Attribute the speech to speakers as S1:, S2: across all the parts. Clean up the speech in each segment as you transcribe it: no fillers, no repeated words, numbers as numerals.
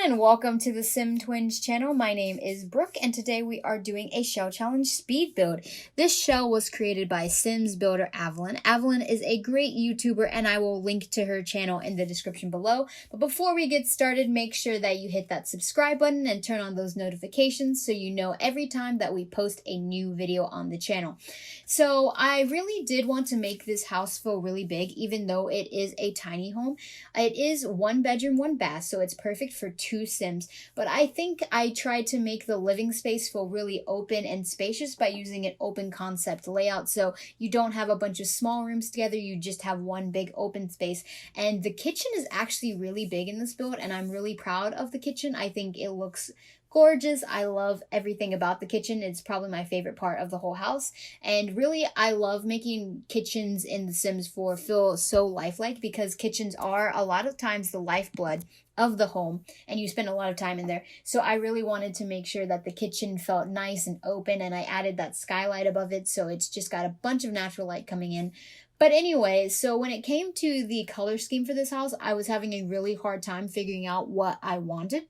S1: and welcome to the Sim Twins channel. My name is Brooke and today we are doing a shell challenge speed build. This shell was created by Sims builder Aveline. Aveline is a great YouTuber and I will link to her channel in the description below. But before we get started, make sure that you hit that subscribe button and turn on those notifications so you know every time that we post a new video on the channel. So I really did want to make this house feel really big even though it is a tiny home. It is 1 bedroom, 1 bath, so it's perfect for 2 Sims, but I think I tried to make the living space feel really open and spacious by using an open concept layout, so you don't have a bunch of small rooms together, you just have one big open space. And the kitchen is actually really big in this build, and I'm really proud of the kitchen. I think it looks gorgeous. I love everything about the kitchen. It's probably my favorite part of the whole house. And really, I love making kitchens in The Sims 4 feel so lifelike because kitchens are a lot of times the lifeblood of the home and you spend a lot of time in there. So I really wanted to make sure that the kitchen felt nice and open, and I added that skylight above it so it's just got a bunch of natural light coming in. But anyway, so when it came to the color scheme for this house, I was having a really hard time figuring out what I wanted.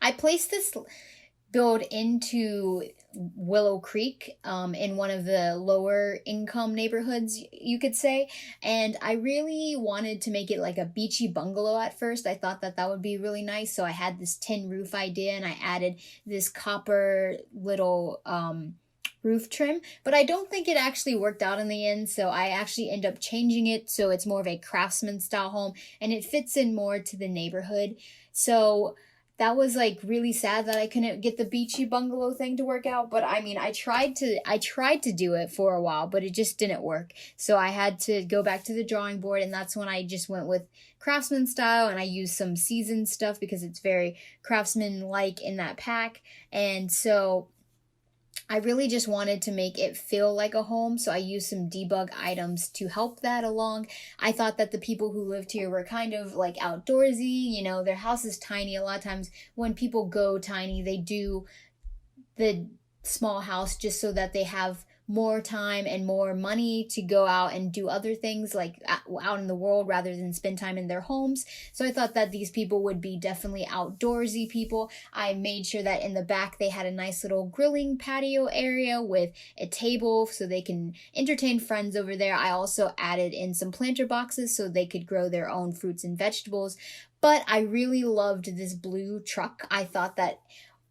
S1: I placed this build into Willow Creek in one of the lower income neighborhoods, you could say, and I really wanted to make it like a beachy bungalow at first. I thought that that would be really nice, so I had this tin roof idea and I added this copper little roof trim, but I don't think it actually worked out in the end, so I actually end up changing it so it's more of a craftsman style home and it fits in more to the neighborhood. So that was like really sad that I couldn't get the beachy bungalow thing to work out, but I mean, I tried to do it for a while, but it just didn't work. So I had to go back to the drawing board, and that's when I just went with craftsman style, and I used some seasoned stuff because it's very craftsman-like in that pack. And so I really just wanted to make it feel like a home, so I used some debug items to help that along. I thought that the people who lived here were kind of like outdoorsy, you know, their house is tiny. A lot of times when people go tiny, they do the small house just so that they have more time and more money to go out and do other things like out in the world rather than spend time in their homes. So I thought that these people would be definitely outdoorsy people. I made sure that in the back they had a nice little grilling patio area with a table so they can entertain friends over there. I also added in some planter boxes so they could grow their own fruits and vegetables. But I really loved this blue truck. I thought that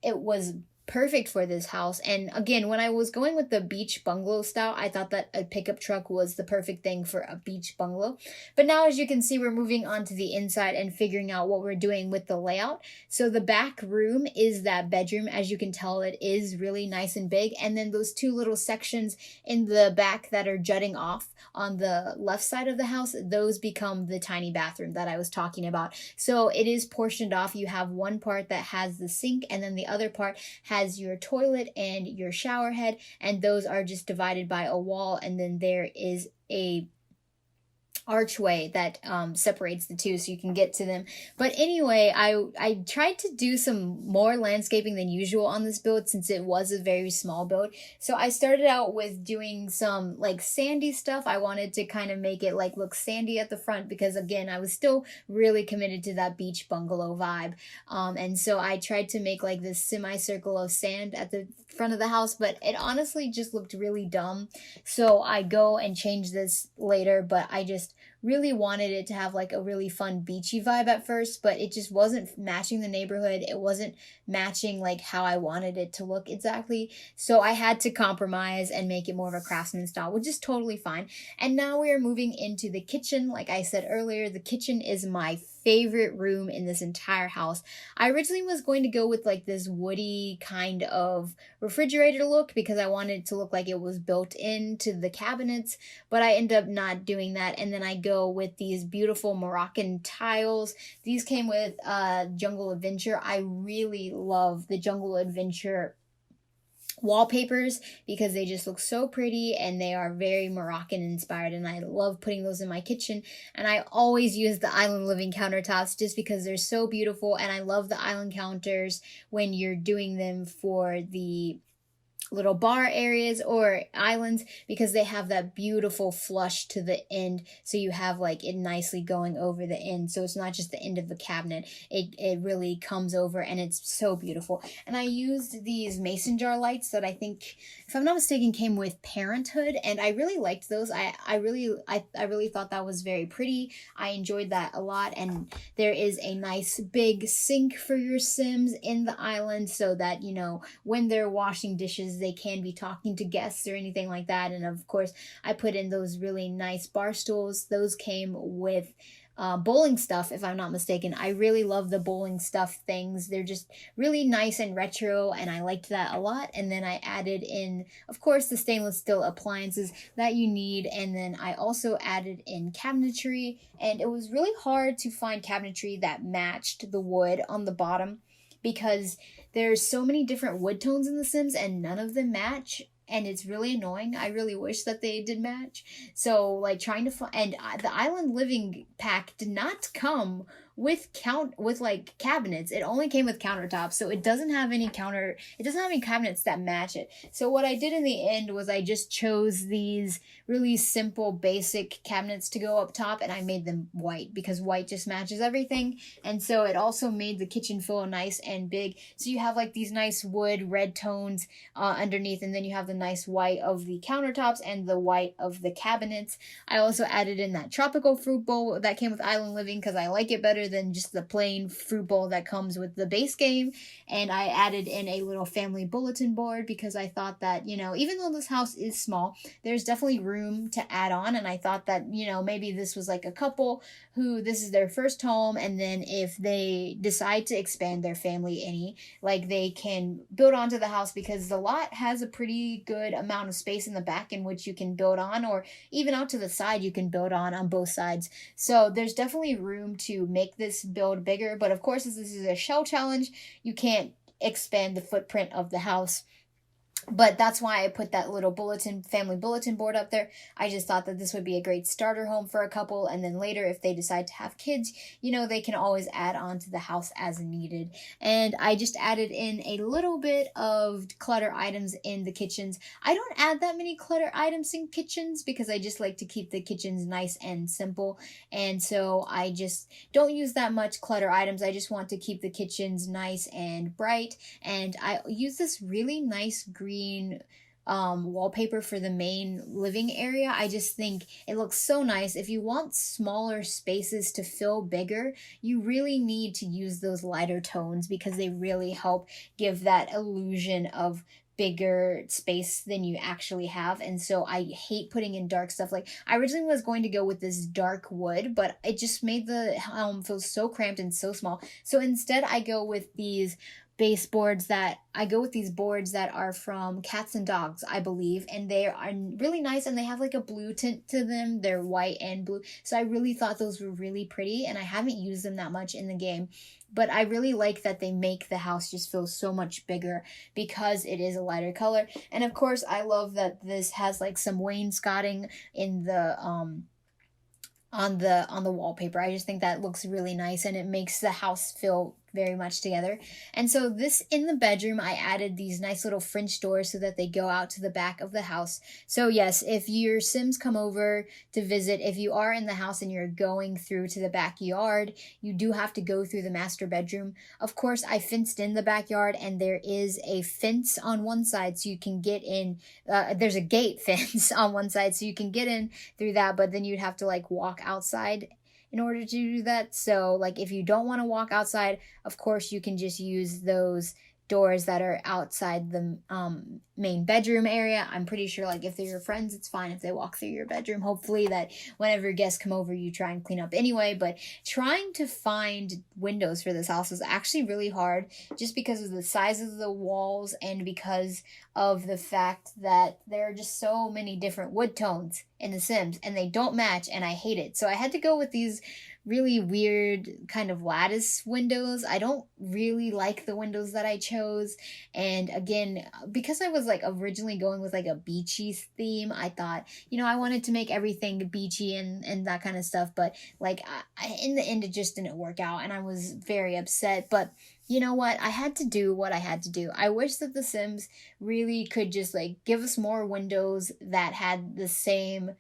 S1: it was perfect for this house. And again, when I was going with the beach bungalow style, I thought that a pickup truck was the perfect thing for a beach bungalow. But now, as you can see, we're moving on to the inside and figuring out what we're doing with the layout. So the back room is that bedroom. As you can tell, it is really nice and big. And then those 2 little sections in the back that are jutting off on the left side of the house, those become the tiny bathroom that I was talking about. So it is portioned off. You have one part that has the sink, and then the other part has your toilet and your shower head, and those are just divided by a wall, and then there is a archway that separates the two so you can get to them. But anyway, I tried to do some more landscaping than usual on this build since it was a very small build. So I started out with doing some like sandy stuff. I wanted to kind of make it like look sandy at the front because again, I was still really committed to that beach bungalow vibe. And so I tried to make like this semicircle of sand at the front of the house, but it honestly just looked really dumb. So I go and change this later, but I just really wanted it to have like a really fun beachy vibe at first, but it just wasn't matching the neighborhood. It wasn't matching like how I wanted it to look exactly. So I had to compromise and make it more of a craftsman style, which is totally fine. And now we are moving into the kitchen. Like I said earlier, the kitchen is my favorite room in this entire house. I originally was going to go with like this woody kind of refrigerator look because I wanted it to look like it was built into the cabinets, but I ended up not doing that. And then I go with these beautiful Moroccan tiles. These came with Jungle Adventure. I really love the Jungle Adventure wallpapers because they just look so pretty and they are very Moroccan inspired, and I love putting those in my kitchen. And I always use the island living countertops just because they're so beautiful, and I love the island counters when you're doing them for the little bar areas or islands, because they have that beautiful flush to the end, so you have like it nicely going over the end, so it's not just the end of the cabinet, it really comes over, and it's so beautiful. And I used these mason jar lights that I think, if I'm not mistaken, came with Parenthood, and I really liked those. I really thought that was very pretty. I enjoyed that a lot. And there is a nice big sink for your Sims in the island, so that, you know, when they're washing dishes, they can be talking to guests or anything like that. And of course, I put in those really nice bar stools. Those came with bowling stuff, if I'm not mistaken. I really love the bowling stuff things. They're just really nice and retro, and I liked that a lot. And then I added in, of course, the stainless steel appliances that you need. And then I also added in cabinetry, and it was really hard to find cabinetry that matched the wood on the bottom, because there's so many different wood tones in The Sims and none of them match, and it's really annoying. I really wish that they did match. So like trying to find, and the island living pack did not come with like cabinets. It only came with countertops, so it doesn't have any cabinets that match it. So what I did in the end was I just chose these really simple basic cabinets to go up top, and I made them white because white just matches everything. And so it also made the kitchen feel nice and big, so you have like these nice wood red tones underneath, and then you have the nice white of the countertops and the white of the cabinets. I also added in that tropical fruit bowl that came with Island Living because I like it better than just the plain fruit bowl that comes with the base game. And I added in a little family bulletin board because I thought that, you know, even though this house is small, there's definitely room to add on. And I thought that, you know, maybe this was like a couple who this is their first home, and then if they decide to expand their family any, like they can build onto the house, because the lot has a pretty good amount of space in the back in which you can build on, or even out to the side you can build on both sides. So there's definitely room to make this build bigger. But of course, as this is a shell challenge, you can't expand the footprint of the house. But that's why I put that little family bulletin board up there. I just thought that this would be a great starter home for a couple, and then later if they decide to have kids, you know, they can always add on to the house as needed. And I just added in a little bit of clutter items in the kitchens. I don't add that many clutter items in kitchens because I just like to keep the kitchens nice and simple, and so I just don't use that much clutter items. I just want to keep the kitchens nice and bright, and I use this really nice green wallpaper for the main living area. I just think it looks so nice. If you want smaller spaces to feel bigger, you really need to use those lighter tones because they really help give that illusion of bigger space than you actually have. And so I hate putting in dark stuff. Like I originally was going to go with this dark wood, but it just made the home feel so cramped and so small. So instead I go with these boards that are from Cats and Dogs, I believe, and they are really nice, and they have like a blue tint to them. They're white and blue, so I really thought those were really pretty, and I haven't used them that much in the game, but I really like that they make the house just feel so much bigger because it is a lighter color. And of course I love that this has like some wainscoting in the on the wallpaper. I just think that looks really nice, and it makes the house feel very much together. And so this, in the bedroom, I added these nice little French doors so that they go out to the back of the house. So yes, if your Sims come over to visit, if you are in the house and you're going through to the backyard, you do have to go through the master bedroom. Of course, I fenced in the backyard, and there is a fence on one side so you can get in. There's a gate fence on one side so you can get in through that, but then you'd have to like walk outside in order to do that. So like if you don't want to walk outside, of course you can just use those doors that are outside the main bedroom area. I'm pretty sure like if they're your friends, it's fine if they walk through your bedroom. Hopefully that whenever guests come over, you try and clean up anyway. But trying to find windows for this house was actually really hard, just because of the size of the walls and because of the fact that there are just so many different wood tones in The Sims, and they don't match, and I hate it. So I had to go with these really weird kind of lattice windows. I don't really like the windows that I chose. And again, because I was like originally going with like a beachy theme, I thought, you know, I wanted to make everything beachy and that kind of stuff. But like in the end, it just didn't work out, and I was very upset. But you know what? I had to do what I had to do. I wish that The Sims really could just like give us more windows that had the same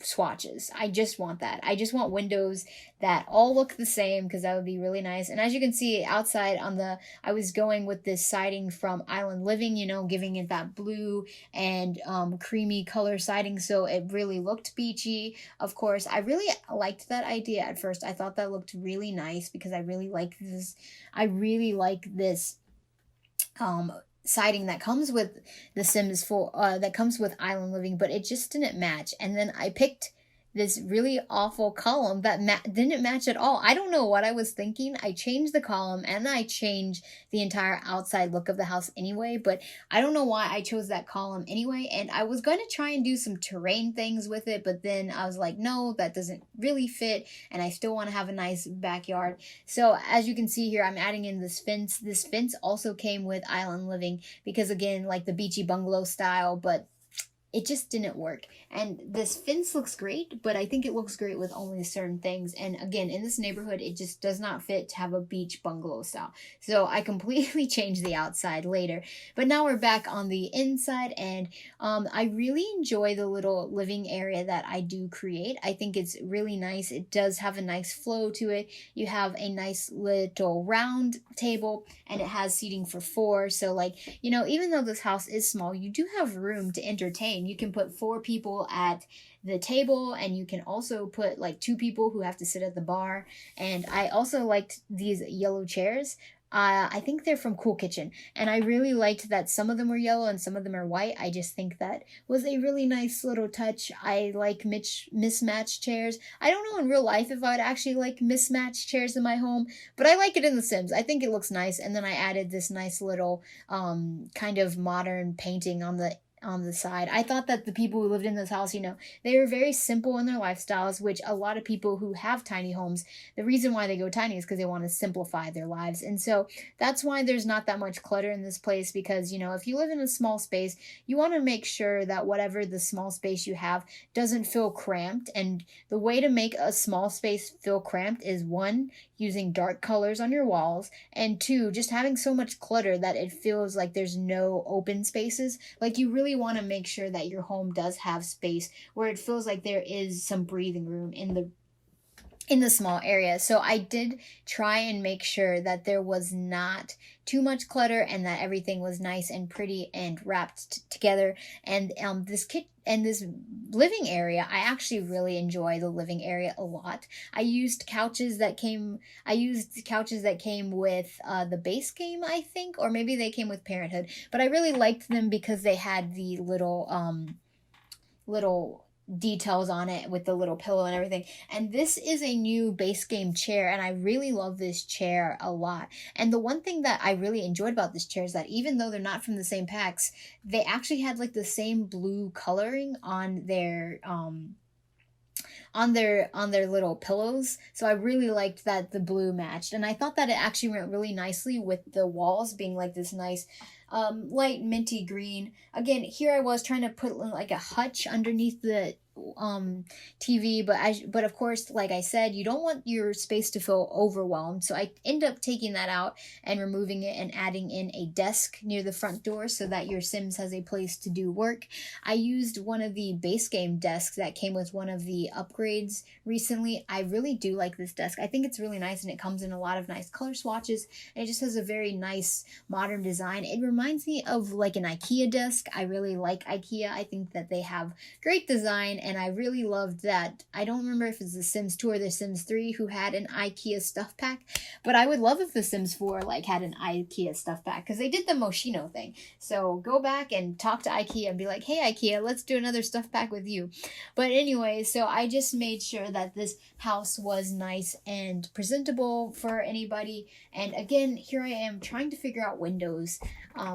S1: swatches. I just want that. I just want windows that all look the same because that would be really nice. And as you can see outside on the, I was going with this siding from Island Living, you know, giving it that blue and creamy color siding, so it really looked beachy. Of course, I really liked that idea at first. I thought that looked really nice because I really like this. I really like this um siding that comes with the Sims 4, that comes with Island Living, but it just didn't match. And then I picked this really awful column that didn't match at all. I don't know what I was thinking. I changed the column and I changed the entire outside look of the house anyway, but I don't know why I chose that column anyway. And I was going to try and do some terrain things with it, but then I was like, no, that doesn't really fit, and I still want to have a nice backyard. So as you can see here, I'm adding in this fence. This fence also came with Island Living because, again, like the beachy bungalow style, but it just didn't work. And this fence looks great, but I think it looks great with only certain things. And again, in this neighborhood, it just does not fit to have a beach bungalow style. So I completely changed the outside later. But now we're back on the inside, and I really enjoy the little living area that I do create. I think it's really nice. It does have a nice flow to it. You have a nice little round table, and it has seating for 4. So like, you know, even though this house is small, you do have room to entertain. You can put 4 people at the table, and you can also put like 2 people who have to sit at the bar. And I also liked these yellow chairs. I think they're from Cool Kitchen, and I really liked that some of them were yellow and some of them are white. I just think that was a really nice little touch. I like mismatched chairs. I don't know in real life if I would actually like mismatched chairs in my home, but I like it in The Sims. I think it looks nice. And then I added this nice little kind of modern painting on the side. I thought that the people who lived in this house, you know, they were very simple in their lifestyles, which a lot of people who have tiny homes, the reason why they go tiny is because they want to simplify their lives. And so that's why there's not that much clutter in this place, because, you know, if you live in a small space, you want to make sure that whatever the small space you have doesn't feel cramped. And the way to make a small space feel cramped is, 1, using dark colors on your walls, and 2, just having so much clutter that it feels like there's no open spaces. Like, you really want to make sure that your home does have space where it feels like there is some breathing room in the small area. So I did try and make sure that there was not too much clutter and that everything was nice and pretty and wrapped together. And this living area, I actually really enjoy the living area a lot. I used couches that came with the base game, I think, or maybe they came with Parenthood, but I really liked them because they had the little details on it with the little pillow and everything. And this is a new base game chair, and I really love this chair a lot. And the one thing that I really enjoyed about this chair is that even though they're not from the same packs, they actually had like the same blue coloring on their little pillows. So I really liked that the blue matched, and I thought that it actually went really nicely with the walls being like this nice light minty green. Again, here I was trying to put like a hutch underneath the TV, but of course, like I said, you don't want your space to feel overwhelmed, so I end up taking that out and removing it and adding in a desk near the front door so that your Sims has a place to do work. I used one of the base game desks that came with one of the upgrades recently. I really do like this desk. I think it's really nice, and it comes in a lot of nice color swatches, and it just has a very nice modern design. It reminds me of like an IKEA desk. I really like IKEA. I think that they have great design, and I really loved that. I don't remember if it's The Sims 2 or The Sims 3 who had an IKEA stuff pack, but I would love if The Sims 4 like had an IKEA stuff pack, because they did the Moschino thing. So go back and talk to IKEA and be like, hey IKEA, let's do another stuff pack with you. But anyway, so I just made sure that this house was nice and presentable for anybody. And again, here I am trying to figure out windows.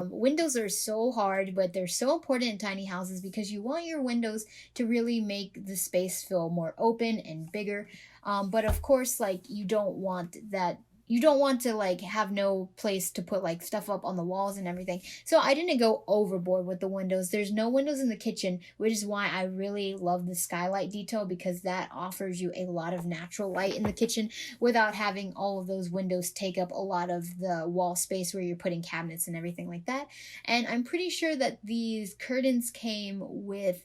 S1: Windows are so hard, but they're so important in tiny houses because you want your windows to really make the space feel more open and bigger. But of course, like, you don't want that you don't want to like have no place to put like stuff up on the walls and everything. So I didn't go overboard with the windows. There's no windows in the kitchen, which is why I really love the skylight detail, because that offers you a lot of natural light in the kitchen without having all of those windows take up a lot of the wall space where you're putting cabinets and everything like that. And I'm pretty sure that these curtains came with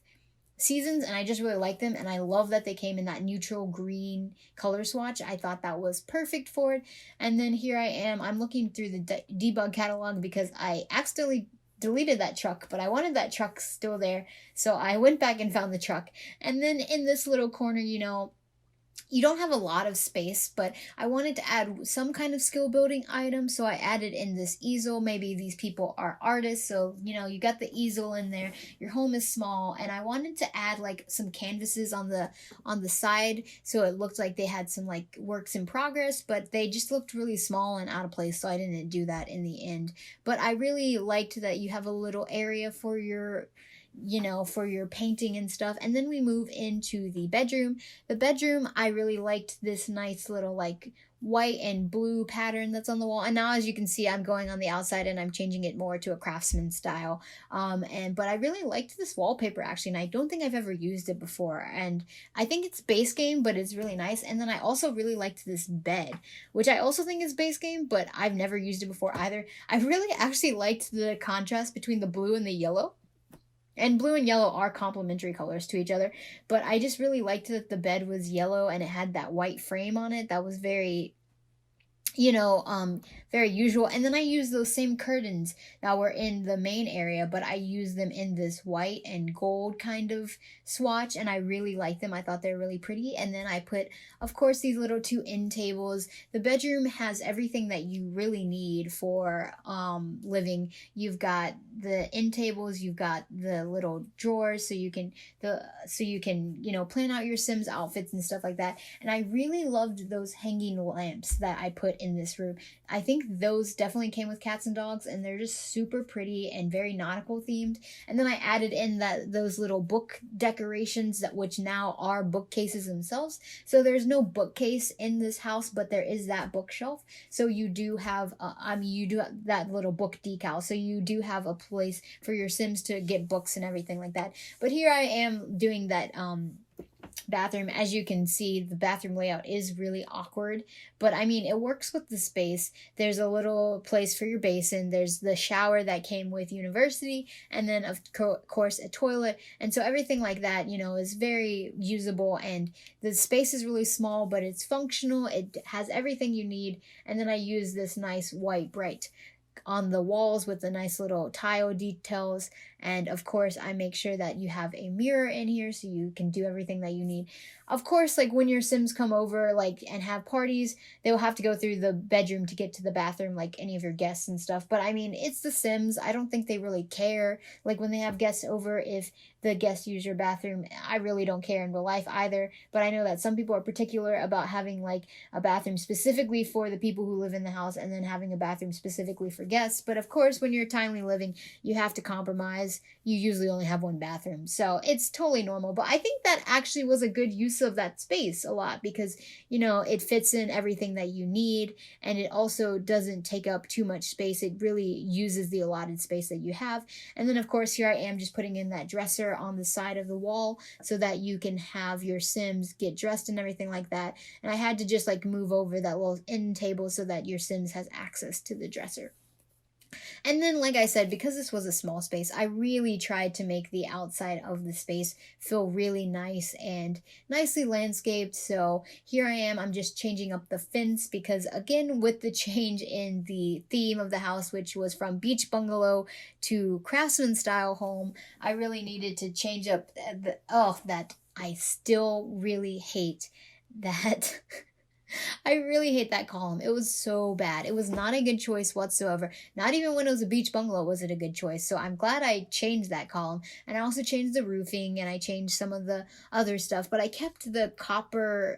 S1: seasons, and I just really like them, and I love that they came in that neutral green color swatch. I thought that was perfect for it. And then here I am, I'm looking through the debug catalog because I accidentally deleted that truck, but I wanted that truck still there, so I went back and found the truck. And then in this little corner, you don't have a lot of space, but I wanted to add some kind of skill building item, so I added in this easel. Maybe these people are artists, so you got the easel in there. Your home is small, and I wanted to add like some canvases on the side, so it looked like they had some like works in progress, but they just looked really small and out of place, so I didn't do that in the end. But I really liked that you have a little area for your painting and stuff. And then we move into the bedroom. The bedroom, I really liked this nice little like white and blue pattern that's on the wall. And now, as you can see, I'm going on the outside and I'm changing it more to a craftsman style. But I really liked this wallpaper actually, and I don't think I've ever used it before. And I think it's base game, but it's really nice. And then I also really liked this bed, which I also think is base game, but I've never used it before either. I really actually liked the contrast between the blue and the yellow. And blue and yellow are complementary colors to each other, but I just really liked that the bed was yellow and it had that white frame on it. That was very very usual. And then I used those same curtains that were in the main area, but I used them in this white and gold kind of swatch, and I really liked them. I thought they were really pretty. And then I put, of course, these little 2 end tables. The bedroom has everything that you really need for living. You've got the end tables, you've got the little drawers so you can plan out your Sims outfits and stuff like that. And I really loved those hanging lamps that I put in this room. I think those definitely came with cats and dogs, and they're just super pretty and very nautical themed. And then I added in those little book decorations which now are bookcases themselves. So there's no bookcase in this house, but there is that bookshelf. So you do have you do have that little book decal. So you do have a place for your Sims to get books and everything like that. But here I am doing that bathroom. As you can see, the bathroom layout is really awkward, but I mean, it works with the space. There's a little place for your basin, there's the shower that came with university, and then of course a toilet. And so everything like that is very usable, and the space is really small, but it's functional. It has everything you need. And then I use this nice white bright on the walls with the nice little tile details. And of course, I make sure that you have a mirror in here so you can do everything that you need. Of course, like when your Sims come over and have parties, they will have to go through the bedroom to get to the bathroom, like any of your guests and stuff. But I mean, it's the Sims. I don't think they really care. Like when they have guests over, if the guests use your bathroom, I really don't care in real life either. But I know that some people are particular about having like a bathroom specifically for the people who live in the house, and then having a bathroom specifically for guests. But of course, when you're timely living, you have to compromise. You usually only have one bathroom, so it's totally normal. But I think that actually was a good use of that space a lot, because it fits in everything that you need, and it also doesn't take up too much space. It really uses the allotted space that you have. And then of course, here I am just putting in that dresser on the side of the wall so that you can have your Sims get dressed and everything like that. And I had to just like move over that little end table so that your Sims has access to the dresser. And then, like I said, because this was a small space, I really tried to make the outside of the space feel really nice and nicely landscaped. So here I am, I'm just changing up the fence because, again, with the change in the theme of the house, which was from beach bungalow to craftsman style home, I really needed to change up that I still really hate that. I really hate that column. It was so bad. It was not a good choice whatsoever. Not even when it was a beach bungalow was it a good choice. So I'm glad I changed that column. And I also changed the roofing, and I changed some of the other stuff. But I kept the copper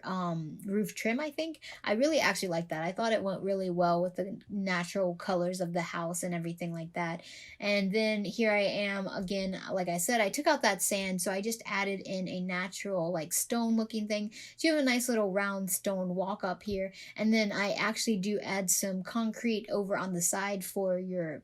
S1: roof trim, I think. I really actually liked that. I thought it went really well with the natural colors of the house and everything like that. And then here I am again. Like I said, I took out that sand, so I just added in a natural like stone looking thing. So you have a nice little round stone walk up here. And then I actually do add some concrete over on the side for your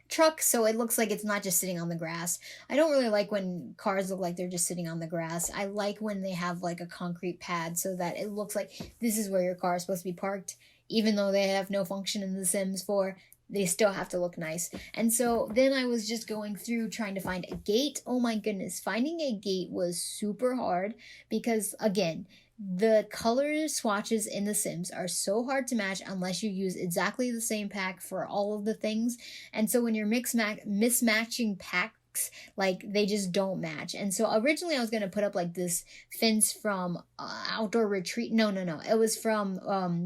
S1: truck, so it looks like it's not just sitting on the grass. I don't really like when cars look like they're just sitting on the grass. I like when they have like a concrete pad so that it looks like this is where your car is supposed to be parked. Even though they have no function in The Sims 4, they still have to look nice. And so then I was just going through trying to find a gate. Oh my goodness, finding a gate was super hard because, again, the color swatches in The Sims are so hard to match unless you use exactly the same pack for all of the things. And so when you're mismatching packs, like, they just don't match. And so originally I was going to put up like this fence from Outdoor Retreat. No. It was from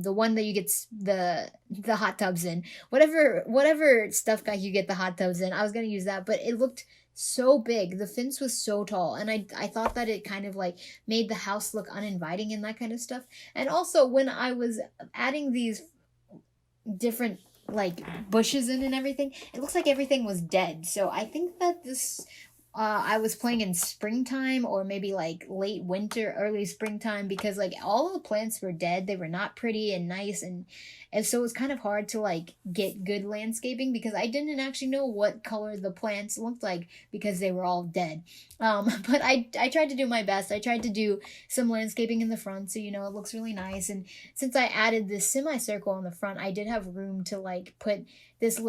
S1: the one that you get the hot tubs in. Whatever stuff guy you get the hot tubs in. I was going to use that, but it looked so big. The fence was so tall, and I thought that it kind of like made the house look uninviting and that kind of stuff. And also when I was adding these different like bushes in and everything, it looks like everything was dead. So I think that this I was playing in springtime or maybe like late winter, early springtime, because like all of the plants were dead. They were not pretty and nice, and so it was kind of hard to like get good landscaping because I didn't actually know what color the plants looked like because they were all dead. But I tried to do my best. I tried to do some landscaping in the front so it looks really nice. And since I added this semicircle in the front, I did have room to like put this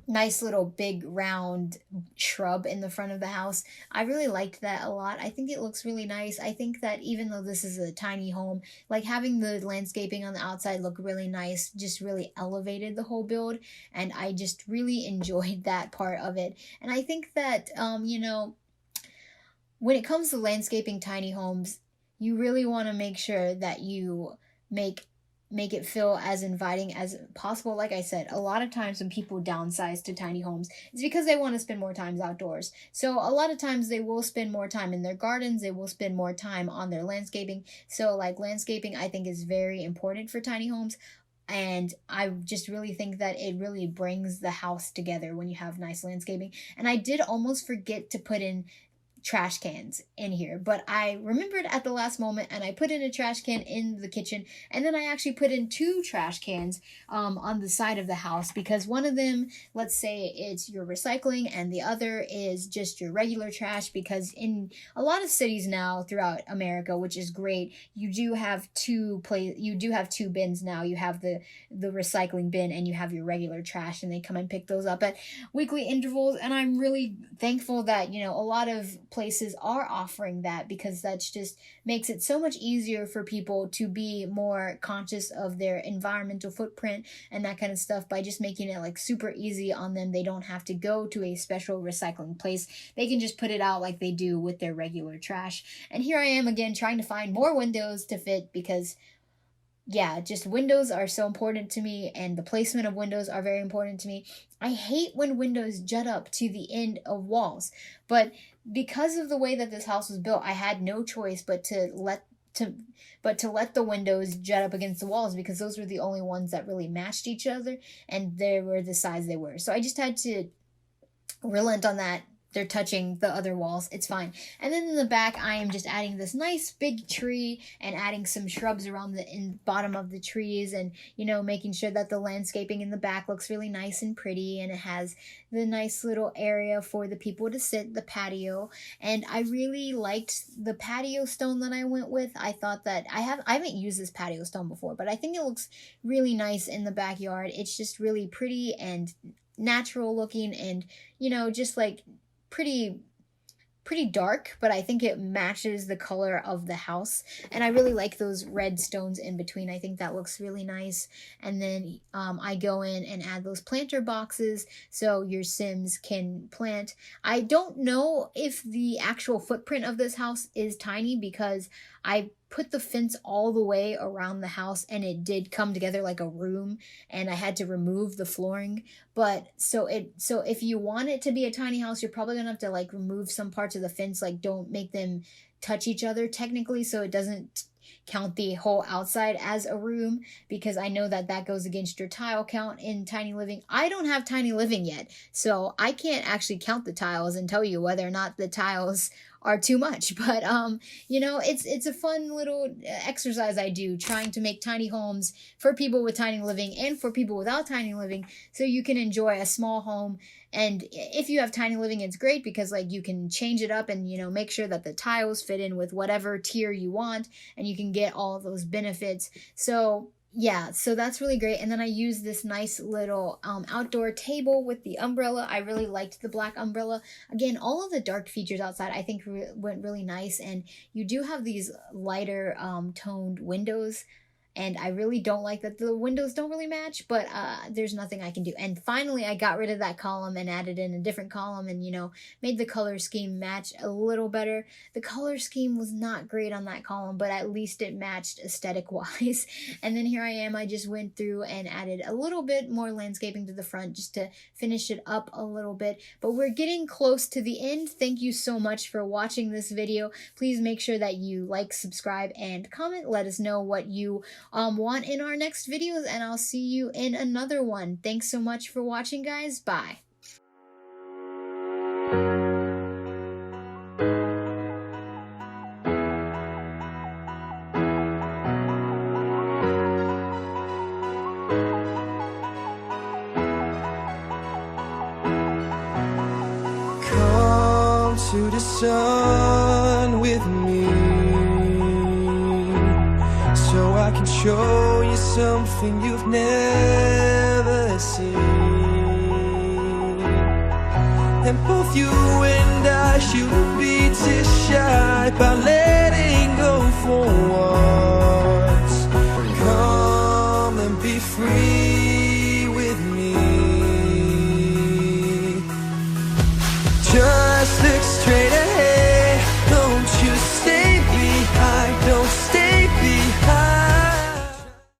S1: nice little big round shrub in the front of the house. I really liked that a lot. I think it looks really nice. I think that even though this is a tiny home, like having the landscaping on the outside look really nice just really elevated the whole build, and I just really enjoyed that part of it. And I think that when it comes to landscaping tiny homes, you really want to make sure that you make it feel as inviting as possible. Like I said, a lot of times when people downsize to tiny homes, it's because they want to spend more time outdoors. So a lot of times they will spend more time in their gardens, they will spend more time on their landscaping. So like landscaping, I think, is very important for tiny homes. And I just really think that it really brings the house together when you have nice landscaping. And I did almost forget to put in trash cans in here, but I remembered at the last moment and I put in a trash can in the kitchen, and then I actually put in 2 trash cans on the side of the house, because one of them, let's say it's your recycling and the other is just your regular trash, because in a lot of cities now throughout America, which is great, you do have two bins now. You have the recycling bin and you have your regular trash, and they come and pick those up at weekly intervals. And I'm really thankful that a lot of places are offering that, because that's just makes it so much easier for people to be more conscious of their environmental footprint and that kind of stuff by just making it like super easy on them. They don't have to go to a special recycling place. They can just put it out like they do with their regular trash. And here I am again trying to find more windows to fit, because just windows are so important to me, and the placement of windows are very important to me. I hate when windows jut up to the end of walls, but because of the way that this house was built, I had no choice but to let the windows jut up against the walls, because those were the only ones that really matched each other, and they were the size they were. So I just had to relent on that. They're touching the other walls. It's fine. And then in the back, I am just adding this nice big tree and adding some shrubs around the bottom of the trees, and, making sure that the landscaping in the back looks really nice and pretty, and it has the nice little area for the people to sit, the patio. And I really liked the patio stone that I went with. I thought that I haven't used this patio stone before, but I think it looks really nice in the backyard. It's just really pretty and natural looking, and, just like pretty dark, but I think it matches the color of the house. And I really like those red stones in between. I think that looks really nice. And then I go in and add those planter boxes so your Sims can plant. I don't know if the actual footprint of this house is tiny, because I put the fence all the way around the house and it did come together like a room, and I had to remove the flooring. But so if you want it to be a tiny house, you're probably gonna have to like remove some parts of the fence, like don't make them touch each other technically, so it doesn't count the whole outside as a room, because I know that goes against your tile count in tiny living. I don't have tiny living yet, so I can't actually count the tiles and tell you whether or not the tiles are too much. But you know, it's a fun little exercise I do, trying to make tiny homes for people with tiny living and for people without tiny living, so you can enjoy a small home. And if you have tiny living, it's great because like you can change it up and, you know, make sure that the tiles fit in with whatever tier you want, and you can get all of those benefits. So yeah, so that's really great. And then I use this nice little outdoor table with the umbrella. I really liked the black umbrella. Again, all of the dark features outside I think went really nice. And you do have these lighter toned windows, and I really don't like that the windows don't really match, but there's nothing I can do. And finally, I got rid of that column and added in a different column and, you know, made the color scheme match a little better. The color scheme was not great on that column, but at least it matched aesthetic-wise. And then here I am. I just went through and added a little bit more landscaping to the front just to finish it up a little bit. But we're getting close to the end. Thank you so much for watching this video. Please make sure that you like, subscribe, and comment. Let us know what you want in our next videos, and I'll see you in another one. Thanks so much for watching, guys. Bye.
S2: Come to the sun with me, so I can show you something you've never seen. And both you and I shouldn't be too shy about letting